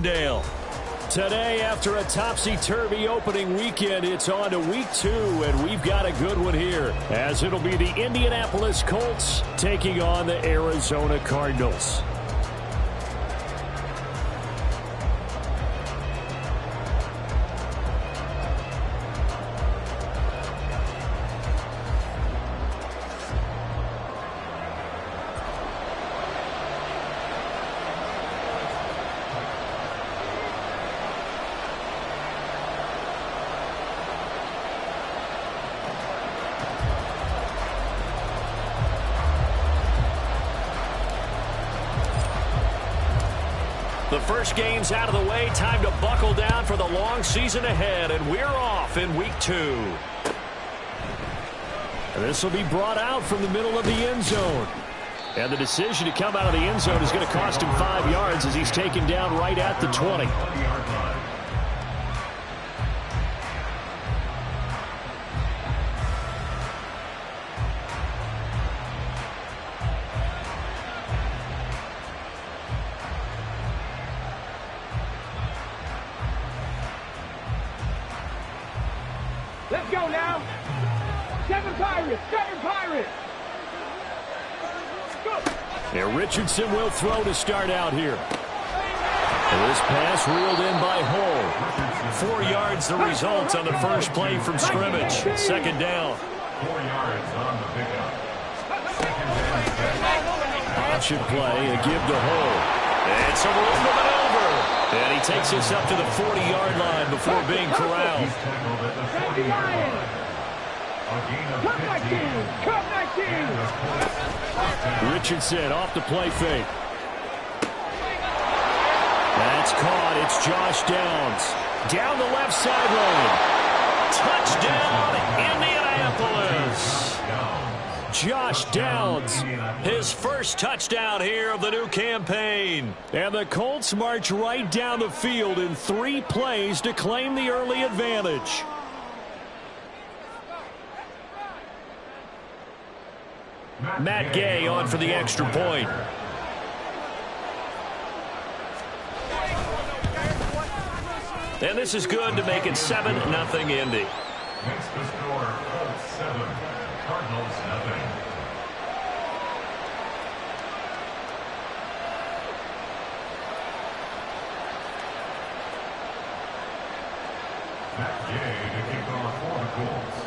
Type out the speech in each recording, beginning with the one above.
Dale. Today, after a topsy-turvy opening weekend, it's on to week 2, and we've got a good one here, as it'll be the Indianapolis Colts taking on the Arizona Cardinals. The first game's out of the way. Time to buckle down for the long season ahead, and we're off in week 2. And this will be brought out from the middle of the end zone. And the decision to come out of the end zone is going to cost him 5 yards as he's taken down right at the 20. Let's go now. 7 Pirates, 7 Pirates. Go. And Richardson will throw to start out here. And this pass reeled in by Hull. 4 yards the result on the first play from scrimmage. Second down. 4 yards on the pickup. Option play, a give to Hull. It's a room to maneuver. And he takes us up to the 40-yard line before being corralled. He's tackled at the 40-yard line. A gain of 15. Cut 19. Richardson off the play fake. That's caught. It's Josh Downs. Down the left sideline. Touchdown, Indianapolis. Josh Downs, his first touchdown here of the new campaign. And the Colts march right down the field in 3 plays to claim the early advantage. Matt Gay on for the extra point. And this is good to make it 7-0 Indy. Makes the score Colts 7, Cardinals nothing. Matt Gay to kick off for the Colts.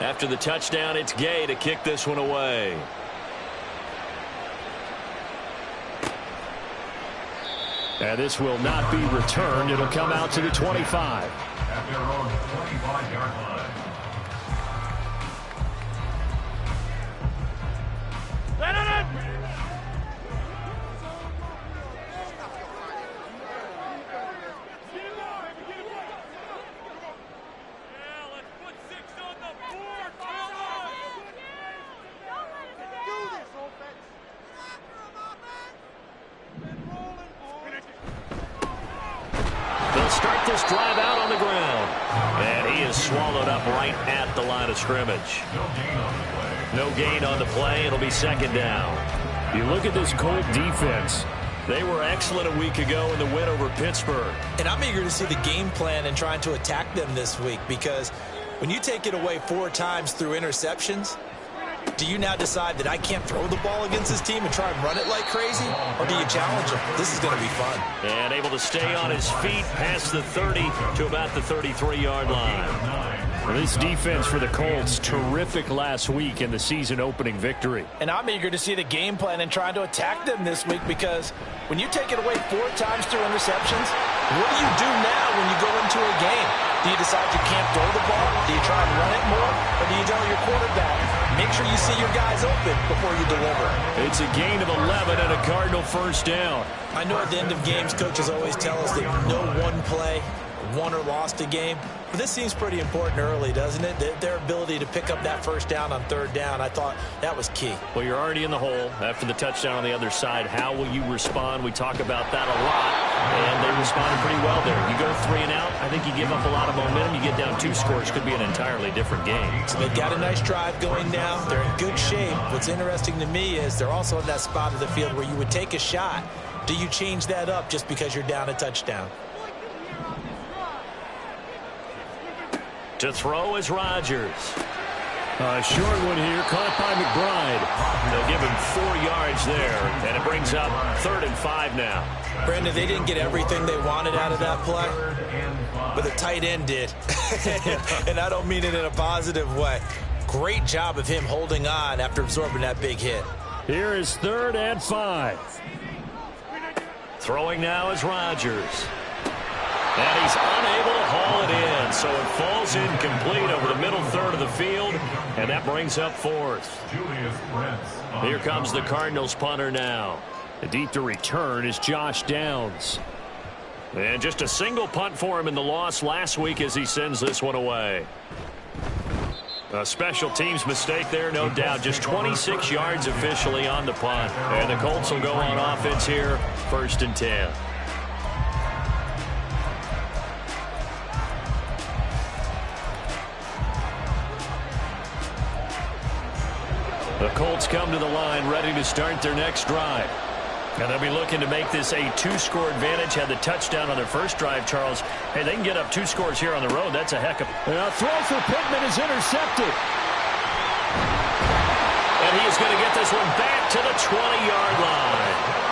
After the touchdown, it's Gay to kick this one away. And this will not be returned. It'll come out to the 25. At their own 25-yard line. Start this drive out on the ground. And he is swallowed up right at the line of scrimmage. No gain on the play. It'll be second down. You look at this Colt defense. They were excellent a week ago in the win over Pittsburgh. And I'm eager to see the game plan and trying to attack them this week, because when you take it away 4 times through interceptions, do you now decide that I can't throw the ball against this team and try and run it like crazy? Or do you challenge them? This is going to be fun. And able to stay on his feet past the 30 to about the 33-yard line. Well, this defense for the Colts, terrific last week in the season-opening victory. And I'm eager to see the game plan and trying to attack them this week, because when you take it away 4 times through interceptions, what do you do now when you go into a game? Do you decide you can't throw the ball? Do you try and run it more? Or do you tell your quarterback, make sure you see your guys open before you deliver? It's a gain of 11 and a Cardinal first down. I know at the end of games, coaches always tell us that no one play won or lost a game. But this seems pretty important early, doesn't it? Their ability to pick up that first down on 3rd down, I thought that was key. Well, you're already in the hole after the touchdown on the other side. How will you respond? We talk about that a lot, and they responded pretty well there. You go 3 and out, I think you give up a lot of momentum. You get down 2 scores, could be an entirely different game. So they've got a nice drive going now. They're in good shape. What's interesting to me is they're also in that spot of the field where you would take a shot do you change that up just because you're down a touchdown? To throw is Rodgers. A short one here, caught by McBride. They'll give him 4 yards there, and it brings up 3rd and 5 now. Brandon, they didn't get everything they wanted out of that play, but the tight end did. And I don't mean it in a positive way. Great job of him holding on after absorbing that big hit. Here is 3rd and 5. Throwing now is Rodgers. And he's unable to haul it in, so it falls incomplete over the middle third of the field, and that brings up 4th. Here comes the Cardinals punter now. Deep to return is Josh Downs. And just a single punt for him in the loss last week as he sends this one away. A special teams mistake there, no doubt. Just 26 yards officially on the punt. And the Colts will go on offense here, 1st and 10. The Colts come to the line ready to start their next drive. And they'll be looking to make this a 2-score advantage. Had the touchdown on their first drive, Charles. Hey, they can get up 2 scores here on the road. That's a heck of a throw for Pittman is intercepted. And he is going to get this one back to the 20-yard line.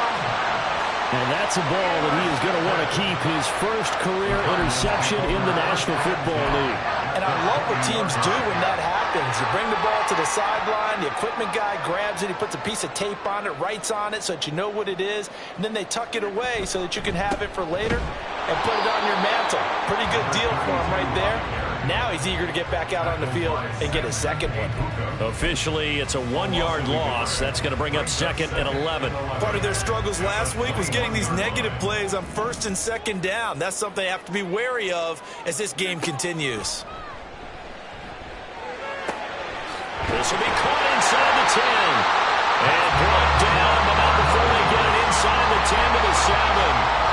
And that's a ball that he is going to want to keep, his first career interception in the National Football League. And I love what teams do when that happens. You bring the ball to the sideline, the equipment guy grabs it, he puts a piece of tape on it, writes on it so that you know what it is, and then they tuck it away so that you can have it for later and put it on your mantle. Pretty good deal for him right there. Now he's eager to get back out on the field and get his second one. Officially, it's a 1-yard loss. That's going to bring up 2nd and 11. Part of their struggles last week was getting these negative plays on 1st and 2nd down. That's something they have to be wary of as this game continues. This will be caught inside the 10. And brought down, but not before they get it inside the 10 to the 7.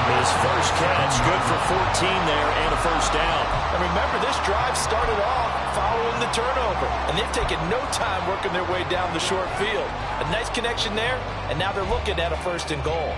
His first catch, good for 14 there and a 1st down. And remember, this drive started off following the turnover. And they've taken no time working their way down the short field. A nice connection there, and now they're looking at a 1st and goal.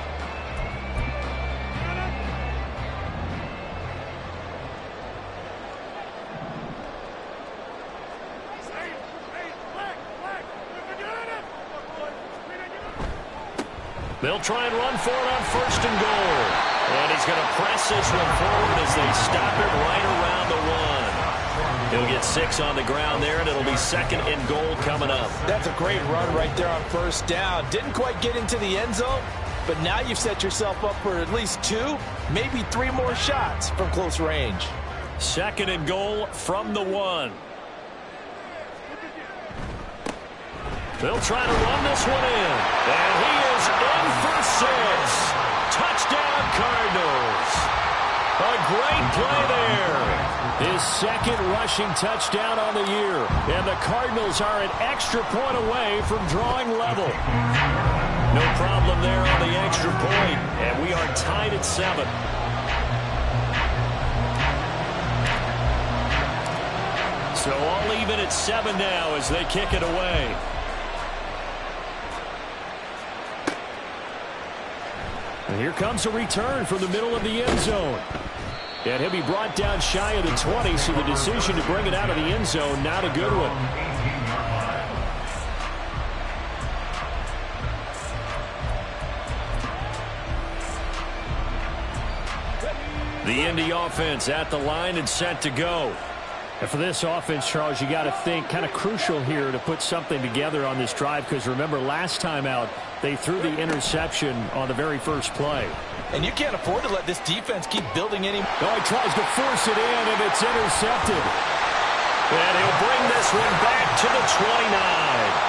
They'll try and run for it on 1st and goal. And he's going to press this one forward as they stop it right around the 1. He'll get 6 on the ground there, and it'll be 2nd and goal coming up. That's a great run right there on 1st down. Didn't quite get into the end zone, but now you've set yourself up for at least 2, maybe 3 more shots from close range. 2nd and goal from the 1. They'll try to run this one in. And he is in for 6. Touchdown, Cardinals. A great play there. His 2nd rushing touchdown on the year. And the Cardinals are an extra point away from drawing level. No problem there on the extra point. And we are tied at 7. So all even at 7 now as they kick it away. And here comes a return from the middle of the end zone. And he'll be brought down shy of the 20, so the decision to bring it out of the end zone, not a good one. The Indy offense at the line and set to go. And for this offense, Charles, you got to think kind of crucial here to put something together on this drive, because remember last time out they threw the interception on the very first play. And you can't afford to let this defense keep building any. Oh, he tries to force it in, and it's intercepted. And he'll bring this one back to the 29.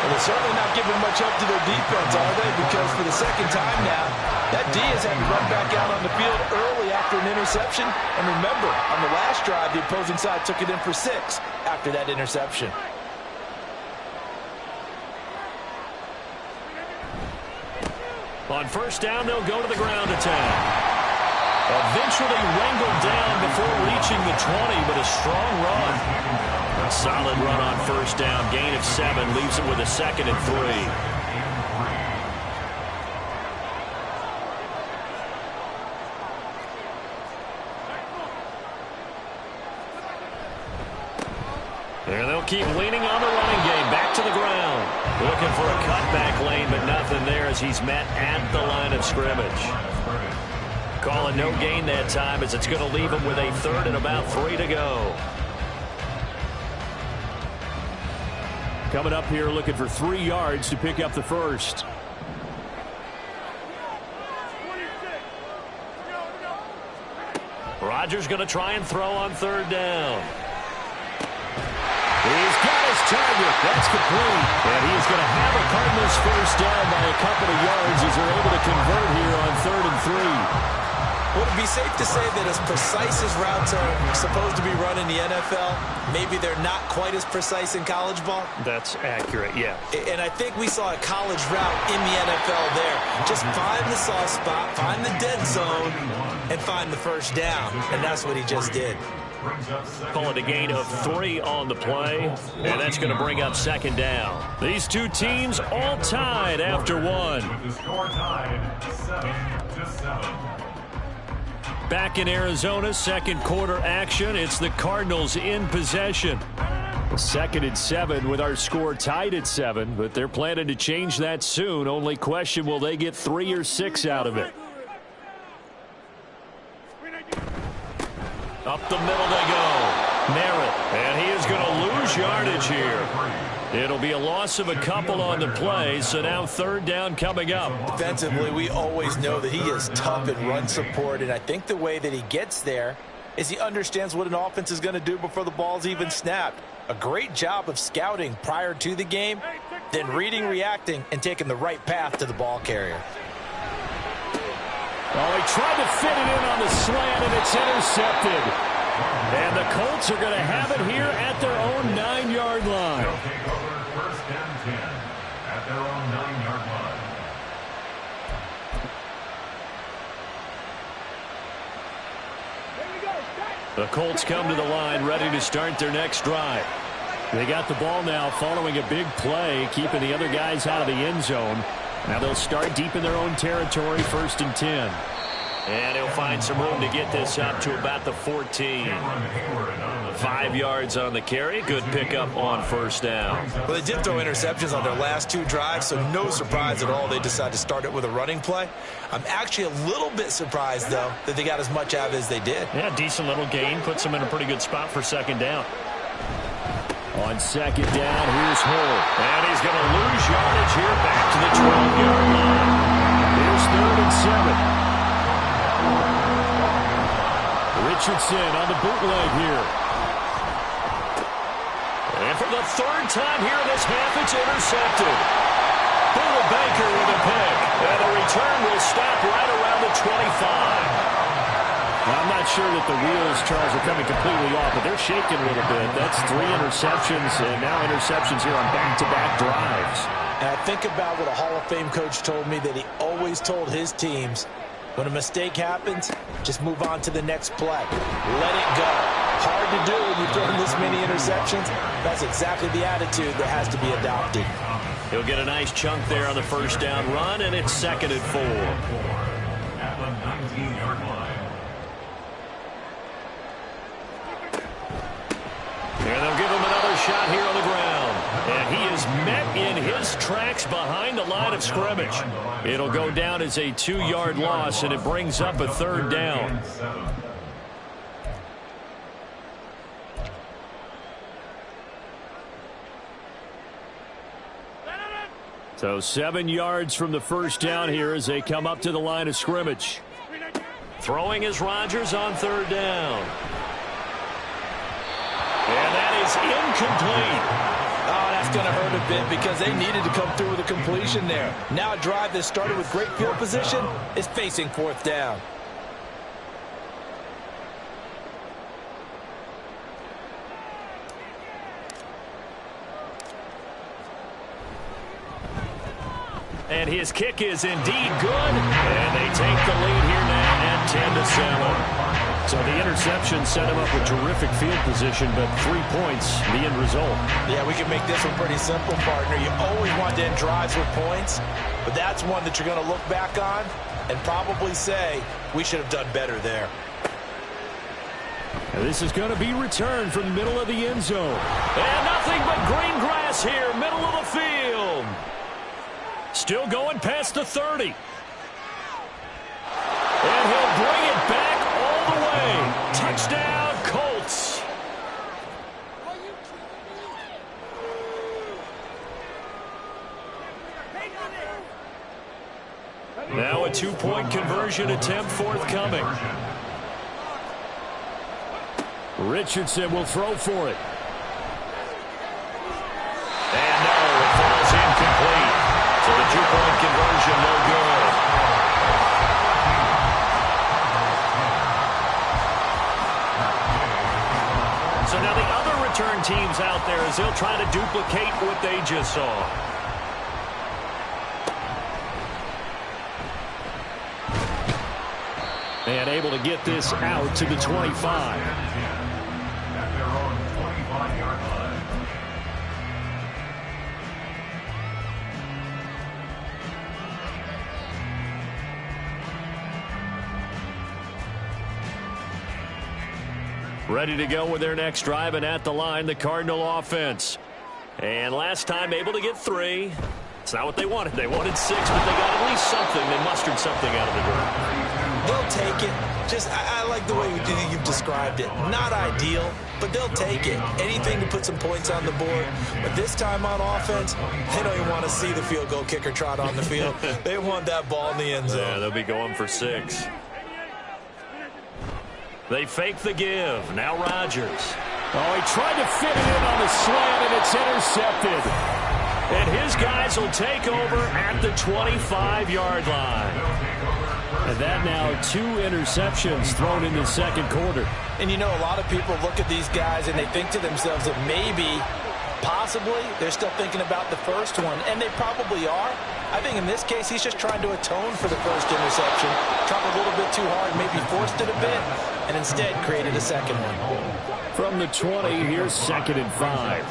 Well, they're certainly not giving much up to their defense, are they? Because for the 2nd time now, that D has had to run back out on the field early after an interception. And remember, on the last drive, the opposing side took it in for 6 after that interception. On 1st down, they'll go to the ground attack. Eventually wrangled down before reaching the 20, but a strong run. A solid run on 1st down. Gain of 7 leaves it with a 2nd and 3. And they'll keep leaning on the running game. Back to the ground. Looking for a cutback lane, but nothing there as he's met at the line of scrimmage. Calling no gain that time as it's going to leave him with a third and about 3 to go. Coming up here looking for 3 yards to pick up the first. Rodgers going to try and throw on 3rd down. He's got his target. That's complete. And he's going to have a Cardinals first down by a couple of yards as they're able to convert here on 3rd and 3. Would it be safe to say that as precise as routes are supposed to be run in the NFL, maybe they're not quite as precise in college ball? That's accurate, yeah. And I think we saw a college route in the NFL there. Just find the soft spot, find the dead zone, and find the first down. And that's what he just did. Call it a gain of 3 on the play, and that's going to bring up 2nd down. These two teams all tied after 1. The score tied 7-7. Back in Arizona, 2nd quarter action. It's the Cardinals in possession. 2nd and 7 with our score tied at 7, but they're planning to change that soon. Only question, will they get 3 or 6 out of it? Up the middle they go. Merritt, and he is going to lose yardage here. It'll be a loss of a couple on the play, so now 3rd down coming up. Defensively, we always know that he is tough in run support, and I think the way that he gets there is he understands what an offense is going to do before the ball's even snapped. A great job of scouting prior to the game, then reading, reacting, and taking the right path to the ball carrier. Oh, he tried to fit it in on the slant, and it's intercepted. And the Colts are going to have it here at their own 9-yard line. They'll take over 1st and 10 at their own 9-yard line. The Colts come to the line ready to start their next drive. They got the ball now following a big play, keeping the other guys out of the end zone. Now they'll start deep in their own territory, 1st and 10. And he'll find some room to get this up to about the 14. 5 yards on the carry. Good pickup on 1st down. Well, they did throw interceptions on their last 2 drives, so no surprise at all they decided to start it with a running play. I'm actually a little bit surprised, though, that they got as much out of it as they did. Yeah, decent little gain. Puts them in a pretty good spot for 2nd down. On 2nd down, here's Hull. And he's going to lose yardage here back to the 12-yard line. Here's 3rd and 7. Richardson on the bootleg here. And for the 3rd time here in this half, it's intercepted. Buda Baker with a pick. And the return will stop right around the 25. Now, I'm not sure that the wheels, Charles, are coming completely off, but they're shaking a little bit. That's 3 interceptions, and now interceptions here on back-to-back drives. And I think about what a Hall of Fame coach told me, that he always told his teams, when a mistake happens, just move on to the next play. Let it go. Hard to do when you're throwing this many interceptions. That's exactly the attitude that has to be adopted. He'll get a nice chunk there on the 1st down run, and it's 2nd and 4. At the 19-yard line. And they'll give him another shot here on the ground. And he is met in his tracks behind the line of scrimmage. It'll go down as a 2-yard loss, and it brings up a 3rd down. So 7 yards from the 1st down here as they come up to the line of scrimmage. Throwing is Rodgers on 3rd down. And that is incomplete. Oh, that's going to hurt a bit because they needed to come through with a completion there. Now a drive that started with great field position is facing 4th down. And his kick is indeed good. And they take the lead here now at 10-7. So the interception set him up with terrific field position, but 3 points, the end result. Yeah, we can make this one pretty simple, partner. You always want to end drives with points, but that's one that you're going to look back on and probably say, we should have done better there. And this is going to be returned from the middle of the end zone. And nothing but green grass here, middle of the field. Still going past the 30. And he'll bring it back all the way. Touchdown, Colts. Now a two-point conversion attempt forthcoming. Richardson will throw for it. And no, it falls incomplete. So the two-point conversion no good. So now the other return teams out there as they'll try to duplicate what they just saw. And able to get this out to the 25. Ready to go with their next drive, and at the line, the Cardinal offense. And last time able to get 3. It's not what they wanted. They wanted 6, but they got at least something. They mustered something out of the dirt. They'll take it. I like the way you've described it. Not ideal, but they'll take it. Anything to put some points on the board. But this time on offense, they don't even want to see the field goal kicker trot on the field. They want that ball in the end zone. Yeah, they'll be going for 6. They fake the give. Now Rodgers. Oh, he tried to fit it in on the slant, and it's intercepted. And his guys will take over at the 25-yard line. And that now 2 interceptions thrown in the second quarter. And you know, a lot of people look at these guys and they think to themselves that maybe, possibly, they're still thinking about the first one. And they probably are. I think in this case, he's just trying to atone for the first interception. Tried a little bit too hard, maybe forced it a bit, and instead created a second one. From the 20, here's 2nd and 5.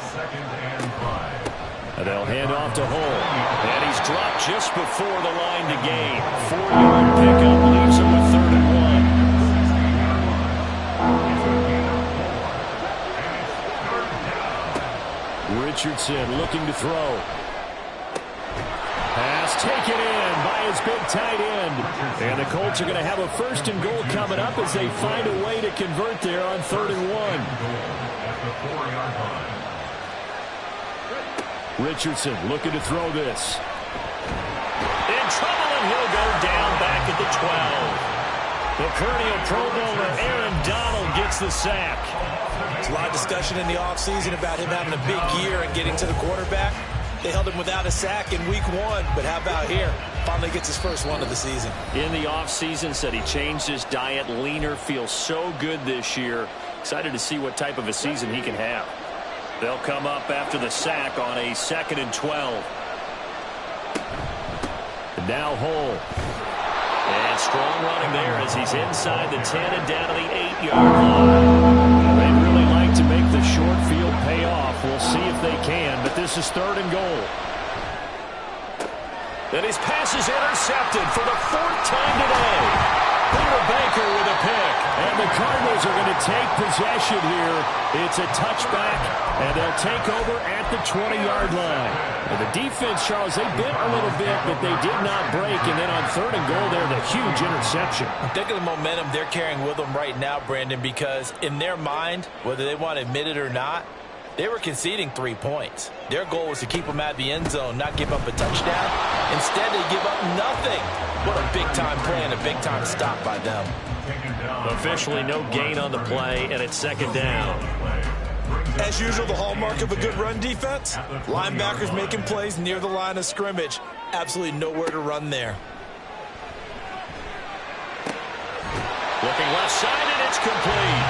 And they'll hand off to Hull. And he's dropped just before the line to gain. 4-yard pickup leaves him with 3rd and 1. Richardson looking to throw. Pass taken in by his big tight end. And the Colts are going to have a 1st and goal coming up as they find a way to convert there on 3rd and 1. Richardson looking to throw this. In trouble, and he'll go down back at the 12. The perennial Pro Bowler Aaron Donald gets the sack. There's a lot of discussion in the offseason about him having a big year and getting to the quarterback. They held him without a sack in week 1, but how about here? Finally gets his first one of the season. In the offseason, said he changed his diet, leaner, feels so good this year. Excited to see what type of a season he can have. They'll come up after the sack on a 2nd and 12. And now Hull. And strong running there as he's inside the 10 and down to the 8-yard line. They'd really like to make the short field pay off. We'll see if they can, but this is 3rd and goal. And his pass is intercepted for the 4th time today. Peter Baker with a pick. And the Cardinals are going to take possession here. It's a touchback, and they'll take over at the 20-yard line. And the defense, Charles, they bit a little bit, but they did not break. And then on 3rd and goal there, the huge interception. Think of the momentum they're carrying with them right now, Brandon, because in their mind, whether they want to admit it or not, they were conceding 3 points. Their goal was to keep them out of the end zone, not give up a touchdown. Instead, they give up nothing. What a big-time play and a big-time stop by them. Officially no gain on the play, and it's 2nd down. As usual, the hallmark of a good run defense, linebackers making plays near the line of scrimmage. Absolutely nowhere to run there. Looking left side, and it's complete.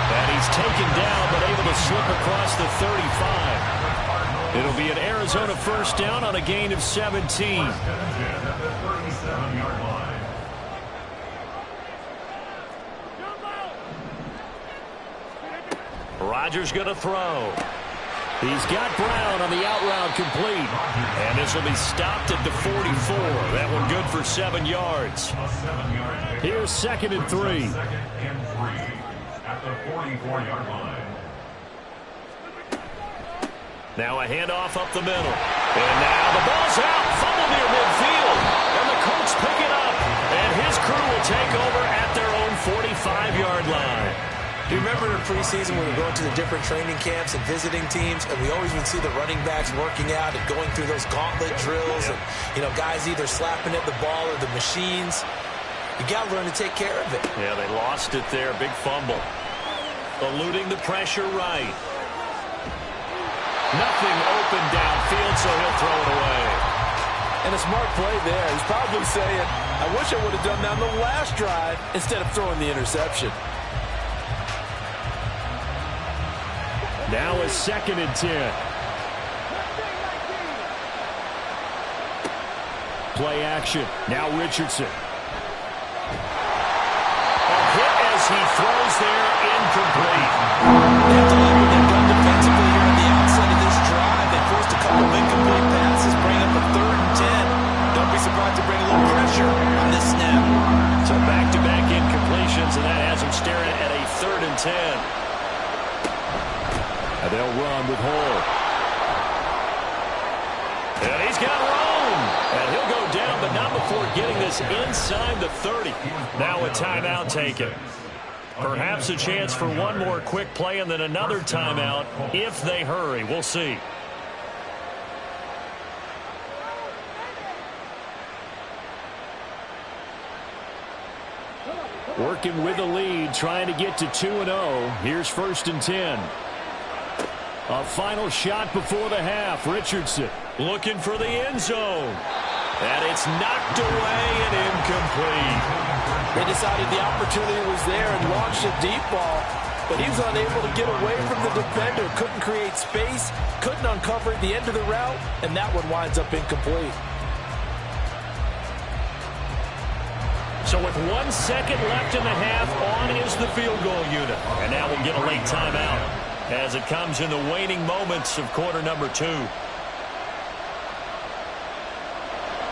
And he's taken down, but able to slip across the 35. It'll be an Arizona 1st down on a gain of 17. Rodgers going to throw. He's got Brown on the out route complete. And this will be stopped at the 44. That one good for 7 yards. Here's 2nd and 3. at the 44-yard line. Now a handoff up the middle. And now the ball's out. Fumble near midfield. And the Colts pick it up. And his crew will take over at their own 45-yard line. Do you remember in preseason when we were going to the different training camps and visiting teams, and we always would see the running backs working out and going through those gauntlet drills, and, you know, guys either slapping at the ball or the machines. You got to learn to take care of it. Yeah, they lost it there. Big fumble. Eluding the pressure right. Nothing open downfield, so he'll throw it away. And a smart play there. He's probably saying, I wish I would have done that on the last drive instead of throwing the interception. Now a 2nd and 10. Play action. Now Richardson. A hit as he throws there, incomplete. They have to like what they've done defensively here on the outset of this drive. They forced a couple of incomplete passes, bring up a 3rd and 10. Don't be surprised to bring a little pressure on this snap. So back-to-back incompletions, and that has him staring at a 3rd and 10. And they'll run with Hall. And he's got room. And he'll go down, but not before getting this inside the 30. Now a timeout taken. Perhaps a chance for one more quick play and then another timeout if they hurry. We'll see. Working with the lead, trying to get to 2-0. Here's 1st and 10. A final shot before the half. Richardson looking for the end zone. And it's knocked away and incomplete. They decided the opportunity was there and launched a deep ball, but he was unable to get away from the defender. Couldn't create space, couldn't uncover the end of the route, and that one winds up incomplete. So with 1 second left in the half, on is the field goal unit. And now we'll get a late timeout as it comes in the waning moments of quarter number 2.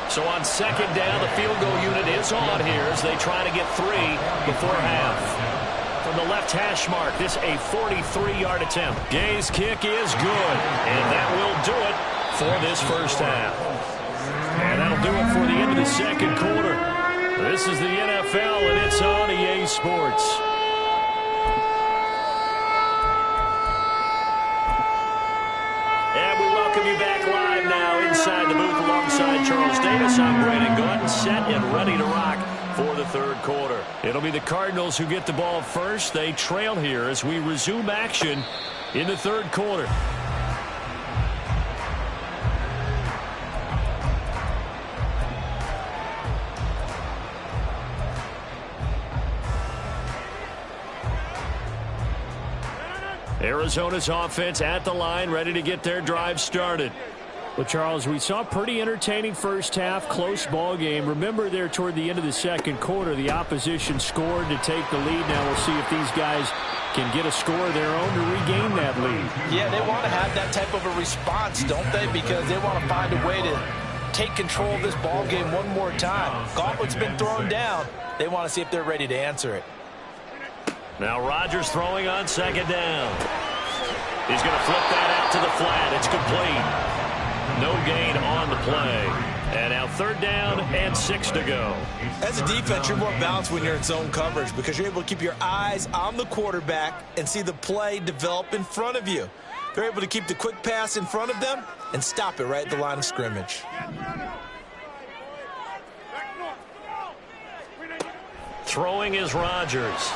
So on 2nd down, the field goal unit is on here as they try to get 3 before half. From the left hash mark, this a 43-yard attempt. Gay's kick is good, and that will do it for this first half. And that'll do it for the end of the 2nd quarter. This is the NFL, and it's on EA Sports. You back live now inside the booth alongside Charles Davis. I'm Brandon Gaudin, set and ready to rock for the 3rd quarter. It'll be the Cardinals who get the ball first. They trail here as we resume action in the 3rd quarter. Arizona's offense at the line, ready to get their drive started. Well, Charles, we saw a pretty entertaining first half, close ball game. Remember there toward the end of the 2nd quarter, the opposition scored to take the lead. Now we'll see if these guys can get a score of their own to regain that lead. Yeah, they want to have that type of a response, don't they? Because they want to find a way to take control of this ball game one more time. Gauntlet's been thrown down. They want to see if they're ready to answer it. Now Rodgers throwing on 2nd down. He's going to flip that out to the flat. It's complete. No gain on the play. And now 3rd down and 6 to go. As a defense, you're more balanced when you're in zone coverage because you're able to keep your eyes on the quarterback and see the play develop in front of you. They're able to keep the quick pass in front of them and stop it right at the line of scrimmage. Throwing is Rodgers.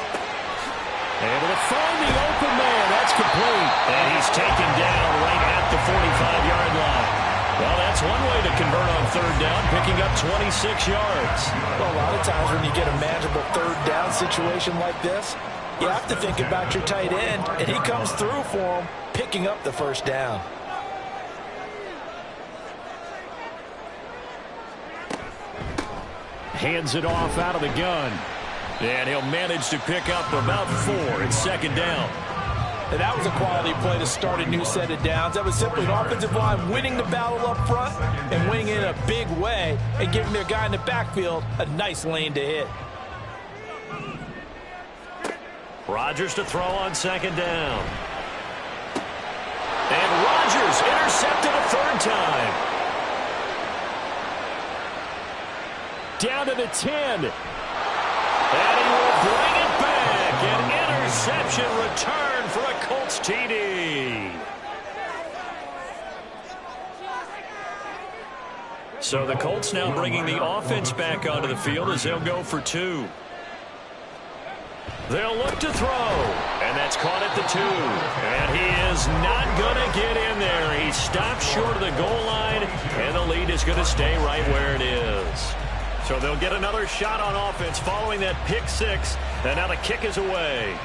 Able to find the open man. That's complete. And he's taken down right at the 45-yard line. Well, that's one way to convert on 3rd down, picking up 26 yards. Well, a lot of times when you get a manageable 3rd down situation like this, you have to think about your tight end, and he comes through for him, picking up the 1st down. Hands it off out of the gun. And he'll manage to pick up about 4. It's 2nd down. And that was a quality play to start a new set of downs. That was simply an offensive line winning the battle up front and winning it in a big way and giving their guy in the backfield a nice lane to hit. Rodgers to throw on second down. And Rodgers intercepted a third time. Down to the 10. And he will bring it back. An interception return for a Colts TD. So the Colts now bringing the offense back onto the field as they'll go for 2. They'll look to throw, and that's caught at the 2. And he is not going to get in there. He stopped short of the goal line, and the lead is going to stay right where it is. So they'll get another shot on offense following that pick 6, and now the kick is away.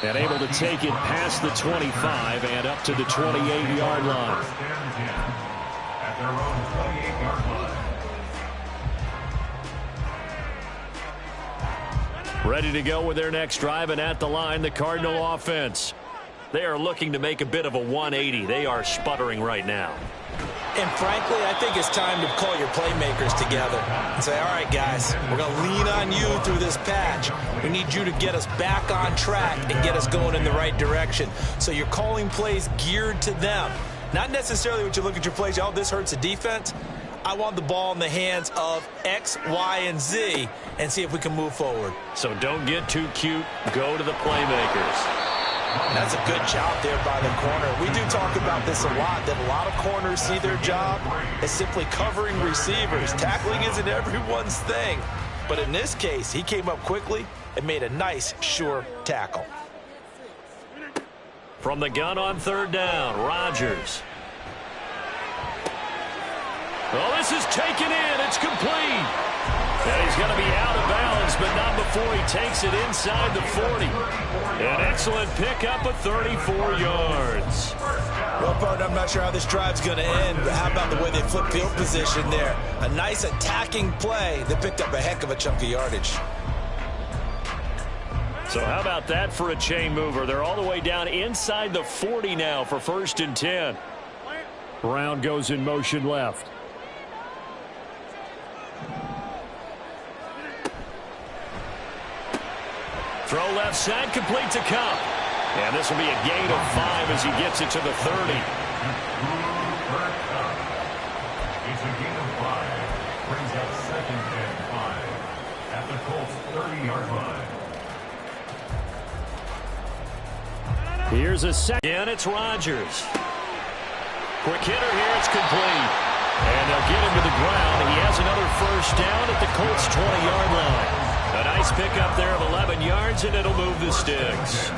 And able to take it past the 25 and up to the 28-yard line. At their own 28-yard line. Ready to go with their next drive, and at the line, the Cardinal offense. They are looking to make a bit of a 180. They are sputtering right now. And frankly, I think it's time to call your playmakers together and say, all right, guys, we're going to lean on you through this patch. We need you to get us back on track and get us going in the right direction. So you're calling plays geared to them. Not necessarily what you look at your plays, oh, this hurts the defense. I want the ball in the hands of X, Y, and Z and see if we can move forward. So don't get too cute. Go to the playmakers. That's a good job there by the corner. We do talk about this a lot, that a lot of corners see their job as simply covering receivers. Tackling isn't everyone's thing. But in this case, he came up quickly and made a nice, sure tackle. From the gun on third down, Rodgers. Well, this is taken in. It's complete. And he's going to be out of bounds, but not before he takes it inside the 40. An excellent pickup of 34 yards. Well, partner, I'm not sure how this drive's going to end, but how about the way they flip field position there? A nice attacking play that picked up a heck of a chunk of yardage. So how about that for a chain mover? They're all the way down inside the 40 now for 1st and 10. Brown goes in motion left. Throw left side, complete to Kupp. And this will be a gain of 5 as he gets it to the 30. It's a gain of 5. Brings up 2nd and 5 at the Colts 30-yard line. Here's a second. And it's Rodgers. Quick hitter here. It's complete. And they'll get him to the ground. He has another 1st down at the Colts 20-yard line. A nice pickup there of 11 yards, and it'll move the sticks.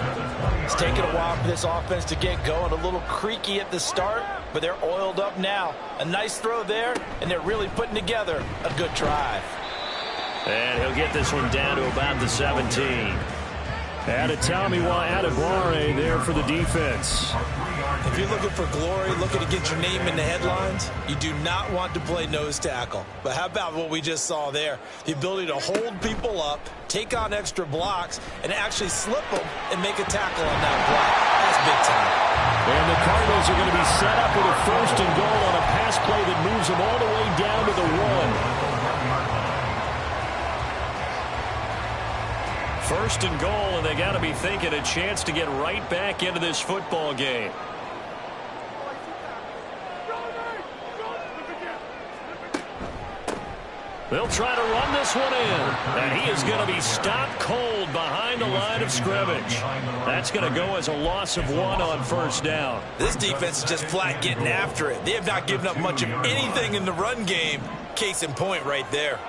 It's taken a while for this offense to get going. A little creaky at the start, but they're oiled up now. A nice throw there, and they're really putting together a good drive. And he'll get this one down to about the 17. Adetomiwa Adebawore there for the defense. If you're looking for glory, looking to get your name in the headlines, you do not want to play nose tackle. But how about what we just saw there? The ability to hold people up, take on extra blocks, and actually slip them and make a tackle on that block. That's big time. And the Cardinals are going to be set up with a 1st and goal on a pass play that moves them all the way down to the 1. 1st and goal, and they got to be thinking a chance to get right back into this football game. They'll try to run this one in, and he is going to be stopped cold behind the line of scrimmage. That's going to go as a loss of 1 on 1st down. This defense is just flat getting after it. They have not given up much of anything in the run game. Case in point right there.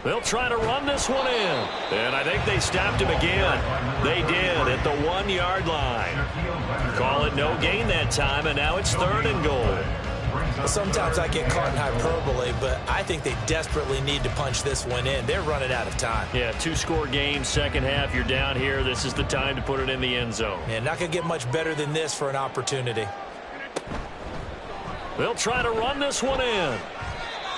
They'll try to run this one in. And I think they stopped him again. They did at the 1-yard line. Call it no gain that time, and now it's 3rd and goal. Sometimes I get caught in hyperbole, but I think they desperately need to punch this one in. They're running out of time. Yeah, 2-score game, second half. You're down here. This is the time to put it in the end zone. Yeah, not going to get much better than this for an opportunity. They'll try to run this one in.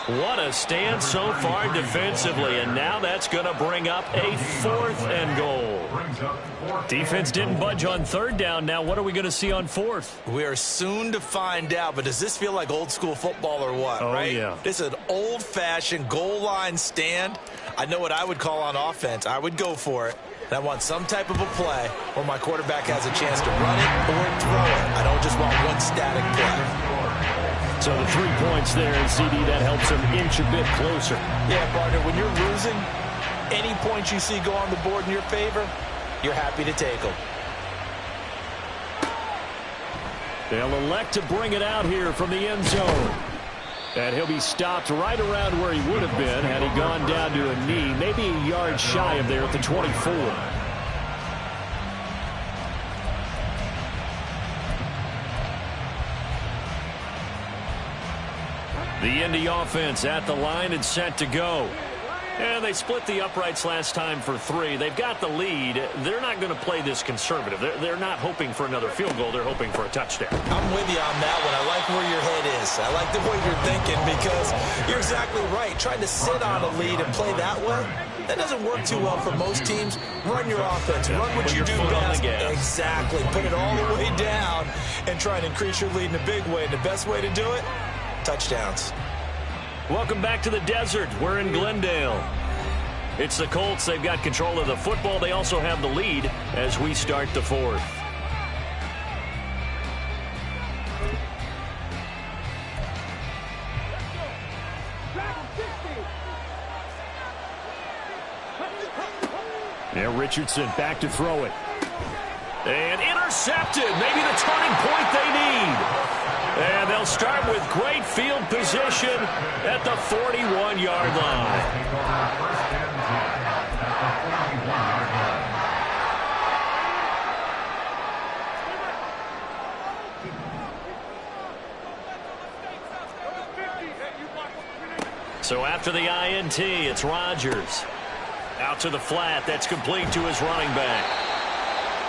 What a stand so far defensively, and now that's going to bring up a 4th and goal. brings up fourth. Defense didn't budge on third down. Now what are we going to see on fourth? We are soon to find out, but does this feel like old school football or what, right? Yeah. This is an old-fashioned goal line stand. I know what I would call on offense. I would go for it. And I want some type of a play where my quarterback has a chance to run it or throw it. I don't just want one static play. So the 3 points there, and CD, that helps him inch a bit closer. Yeah, partner, when you're losing, any points you see go on the board in your favor, you're happy to take them. They'll elect to bring it out here from the end zone. And he'll be stopped right around where he would have been had he gone down to a knee, maybe a yard shy of there at the 24. The Indy offense at the line and set to go. And they split the uprights last time for 3. They've got the lead. They're not going to play this conservative. They're not hoping for another field goal. They're hoping for a touchdown. I'm with you on that one. I like where your head is. I like the way you're thinking because you're exactly right. Trying to sit on a lead and play that way, that doesn't work too well for most teams. Run your offense. Run what you do best. Exactly. Put it all the way down and try and increase your lead in a big way. And the best way to do it, touchdowns. Welcome back to the desert. We're in Glendale. It's the Colts. They've got control of the football. They also have the lead as we start the fourth. Now Richardson back to throw it. And intercepted. Maybe the turning point they need. And they'll start with great field position at the 41-yard line. So after the INT, it's Rodgers. Out to the flat. That's complete to his running back.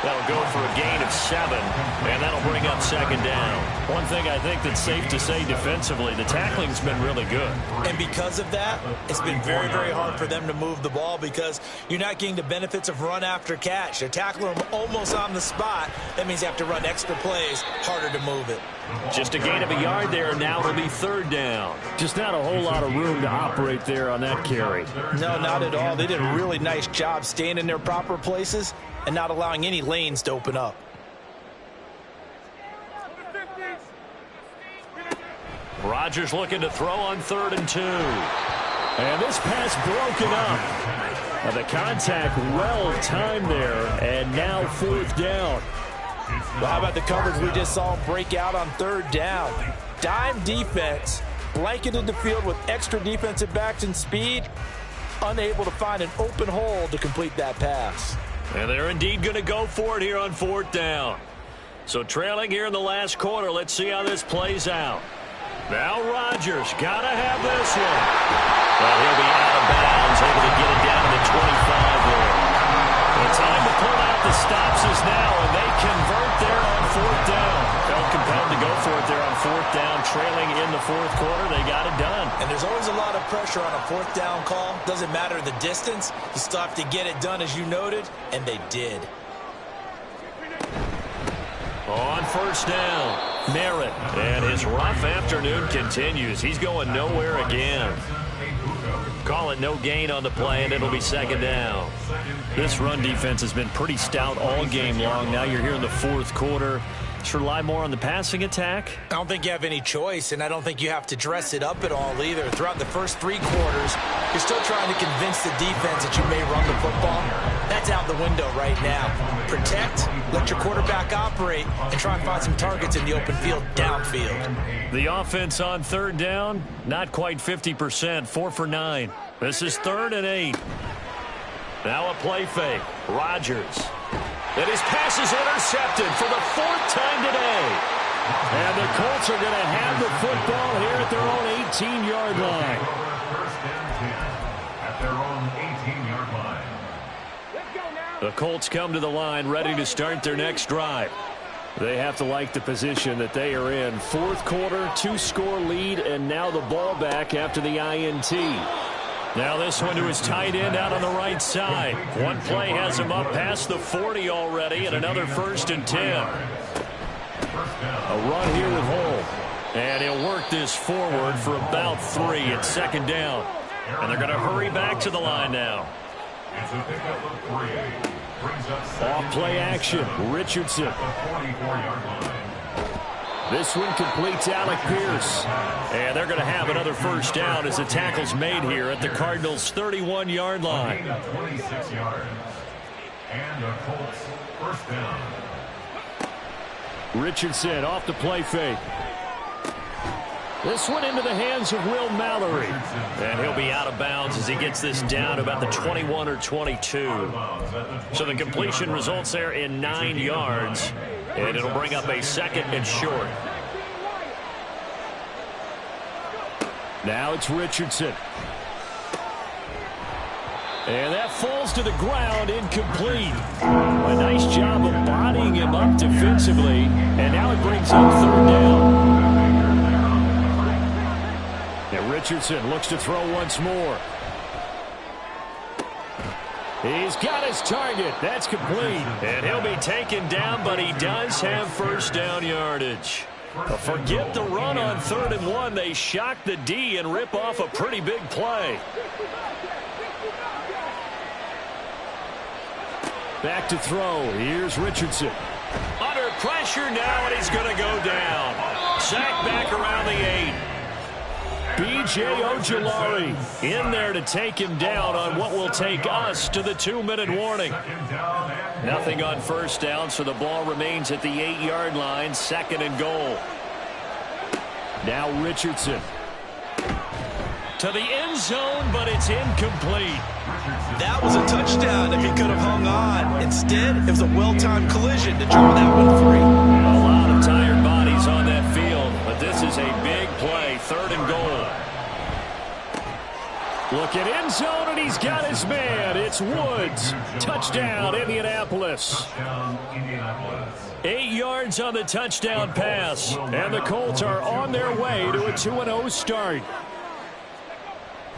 That'll go for a gain of 7, and that'll bring up second down. One thing I think that's safe to say defensively, the tackling's been really good. And because of that, it's been very, very hard for them to move the ball because you're not getting the benefits of run after catch. They're tackling them almost on the spot. That means you have to run extra plays, harder to move it. Just a gain of a yard there, and now it'll be third down. Just not a whole lot of room to operate there on that carry. No, not at all. They did a really nice job staying in their proper places and not allowing any lanes to open up. Rodgers looking to throw on 3rd and 2. And this pass broken up. The contact well timed there, and now 4th down. Well, how about the coverage we just saw break out on 3rd down? Dime defense, blanketed the field with extra defensive backs and speed, unable to find an open hole to complete that pass. And they're indeed going to go for it here on 4th down. So trailing here in the last quarter, let's see how this plays out. Now Rodgers, got to have this one. Well, he'll be out of bounds, able to get it down to the 25 there. The time to pull out the stops is now, and they convert there on 4th down. Felt compelled to go for it there on 4th down, trailing in the 4th quarter. They got it done. And there's always a lot of pressure on a 4th down call. Doesn't matter the distance. You still have to get it done, as you noted, and they did. On 1st down, Merritt. And his rough afternoon continues. He's going nowhere again. Call it no gain on the play, and it'll be 2nd down. This run defense has been pretty stout all game long. Now you're here in the 4th quarter. Should rely more on the passing attack? I don't think you have any choice, and I don't think you have to dress it up at all either. Throughout the first 3 quarters, you're still trying to convince the defense that you may run the football. That's out the window right now. Protect, let your quarterback operate, and try and find some targets in the open field downfield. The offense on 3rd down, not quite 50%, 4 for 9. This is 3rd and 8. Now a play fake. Rodgers. And his pass is intercepted for the 4th time today. And the Colts are going to have the football here at their own 18-yard line. First and 10 at their own 18-yard line. Let's go now. The Colts come to the line ready to start their next drive. They have to like the position that they are in. 4th quarter, 2-score lead, and now the ball back after the INT. Now this one to his tight end out on the right side. One play has him up past the 40 already, and another 1st and 10. A run here with Hull. And he'll work this forward for about 3 at 2nd down. And they're going to hurry back to the line now. It's a pickup of 3. Off play action, Richardson. This one completes Alec Pierce. And they're going to have another 1st down as the tackle's made here at the Cardinals' 31-yard line. 26 yards. And the Colts 1st down. Richardson off the play fake. This one into the hands of Will Mallory. And he'll be out of bounds as he gets this down to about the 21 or 22. So the completion results there in 9 yards. And it'll bring up a 2nd and short. Now it's Richardson. And that falls to the ground, incomplete. A nice job of bodying him up defensively. And now it brings up 3rd down. And Richardson looks to throw once more. He's got his target. That's complete. And he'll be taken down, but he does have 1st down yardage. Forget the run on 3rd and 1. They shock the D and rip off a pretty big play. Back to throw. Here's Richardson. Under pressure now, and he's going to go down. Sacked back around the 8. B.J. Ojulari in there to take him down on what will take us to the 2-minute warning. Nothing on 1st down, so the ball remains at the 8-yard line, 2nd and goal. Now Richardson. To the end zone, but it's incomplete. That was a touchdown if he could have hung on. Instead, it was a well-timed collision to draw that one free. A lot of tired bodies on that field, but this is a big play, 3rd and goal. Look at end zone, and he's got his man. It's Woods. Touchdown, Indianapolis. 8 yards on the touchdown pass, and the Colts are on their way to a 2-0 start.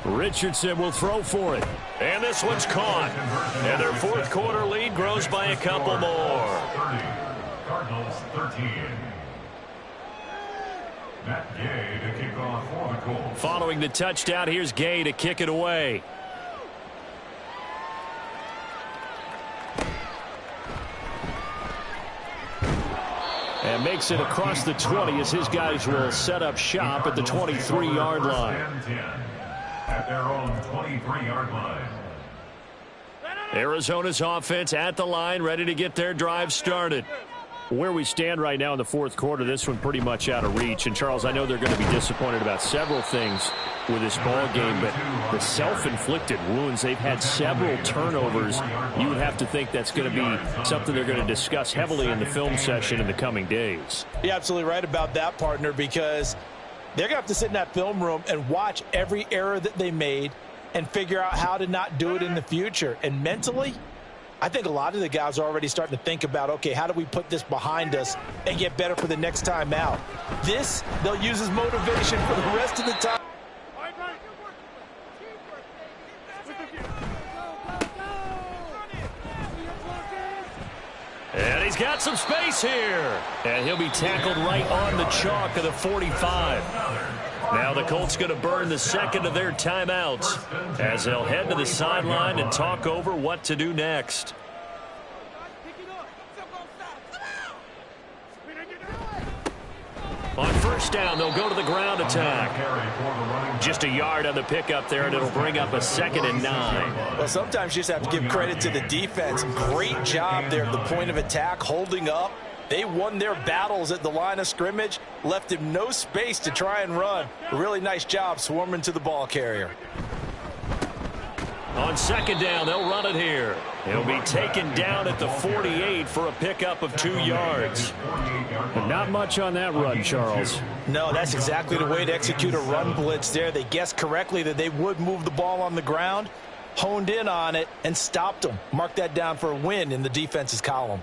Richardson will throw for it. And this one's caught. And their 4th quarter lead grows by a couple more. Cardinals 13. Matt Gay to kick off for the Colts. Following the touchdown, here's Gay to kick it away. And makes it across the 20 as his guys will set up shop at the 23-yard line. At their own 23-yard line. Arizona's offense at the line, ready to get their drive started. Where we stand right now in the 4th quarter, this one pretty much out of reach. And, Charles, I know they're going to be disappointed about several things with this ball game, but the self-inflicted wounds, they've had several turnovers. You would have to think that's going to be something they're going to discuss heavily in the film session in the coming days. You're absolutely right about that, partner, because they're going to have to sit in that film room and watch every error that they made and figure out how to not do it in the future. And mentally, I think a lot of the guys are already starting to think about, okay, how do we put this behind us and get better for the next time out? This, they'll use as motivation for the rest of the time. And he's got some space here. And he'll be tackled right on the chalk of the 45. Now the Colts going to burn the 2nd of their timeouts as they'll head to the sideline and talk over what to do next. On 1st down, they'll go to the ground attack. Just a yard on the pickup there, and it'll bring up a 2nd and 9. Well, sometimes you just have to give credit to the defense. Great job there at the point of attack, holding up. They won their battles at the line of scrimmage, left him no space to try and run. A really nice job swarming to the ball carrier. On 2nd down, they'll run it here. He'll be taken down at the 48 for a pickup of 2 yards. But not much on that run, Charles. No, that's exactly the way to execute a run blitz there. They guessed correctly that they would move the ball on the ground, honed in on it, and stopped them. Mark that down for a win in the defense's column.